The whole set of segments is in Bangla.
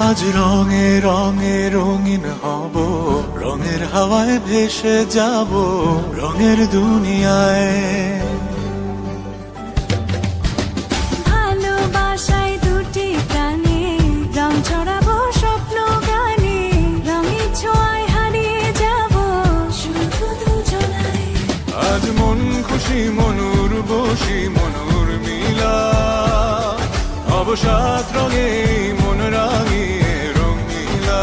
আজ রঙে রঙে রঙিন হব, রঙের হাওয়ায় ভেসে যাব রঙের দুনিয়ায়। ভালোবাসায় দুটি প্রাণে রং ছড়াবো স্বপ্ন গানে, রঙের ছোঁয়ায় হারিয়ে যাব শুধু দুজনায়। আজ মন খুশি মনুর বসি মনুর মিলা, অবসাদ রঙে মন রাঙিয়ে রঙিলা।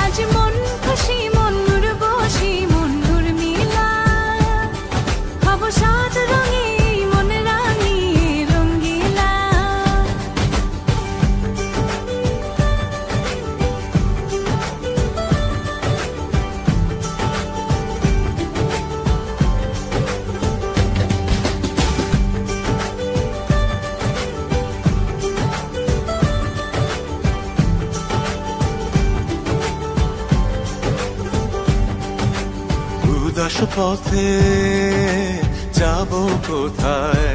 আজ মন খুশি মনুর বসি মনুর মিলা, অবসাদ রঙে মন রাঙিয়ে রঙিলা। উদাস পথে যাব কোথায়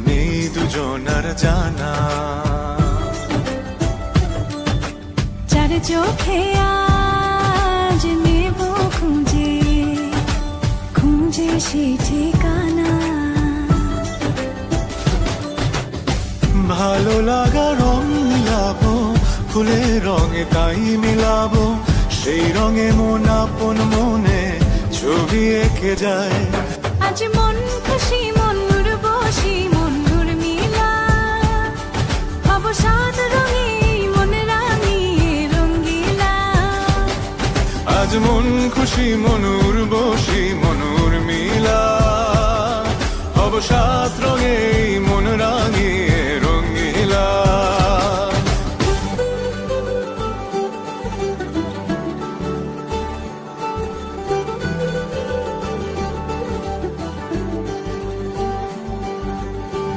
নেই দুজনার জানা, চার চোখে আজ নেব খুঁজে খুঁজে সে ঠিকানা। ভালো লাগা রং মিলাবো ফুলের রঙে তাই মিলাবো, সেই রঙে মন আপন মনে ছবি এঁকে যায়। আজ মন খুশি মনুর বসি মনুর মিলা, অবসাদ রঙে মন রাঙিয়ে রঙিলা। আজ মন খুশি মনুর বসি মনুর মিলা, অবসাদ রঙে মন রাঙিয়ে রঙিলা।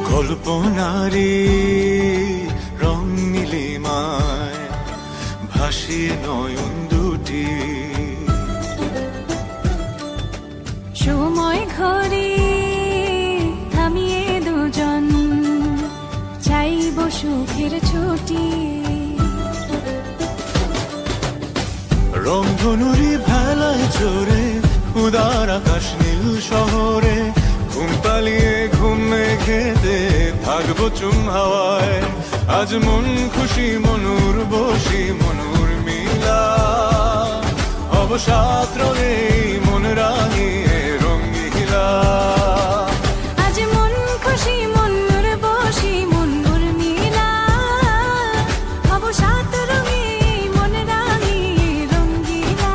কল্পনারি রং নীলিমায় ভাসিয়ে নয়ন দুটি, সময় ঘরে থামিয়ে দুজন চাইব সুখের ছুটি। রংধনুরি ভেলায় চড়ে উদার আকাশ নীল শহরে, ঘুম পালিয়ে ঘুম মেঘেতে থাকবো চুম হাওয়ায়। আজ মন খুশি মনুর বসি মনুর মিলা, অবসাদ রঙে মন রাঙিয়ে রঙিলা। আজ মন খুশি মনুর বসি মনুর মিলা, অবসাদ রঙে মন রাঙিয়ে রঙিলা।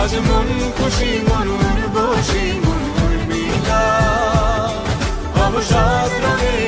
আজ মন খুশি মনুর বসি মনুর মিলা, অবসাদ রঙে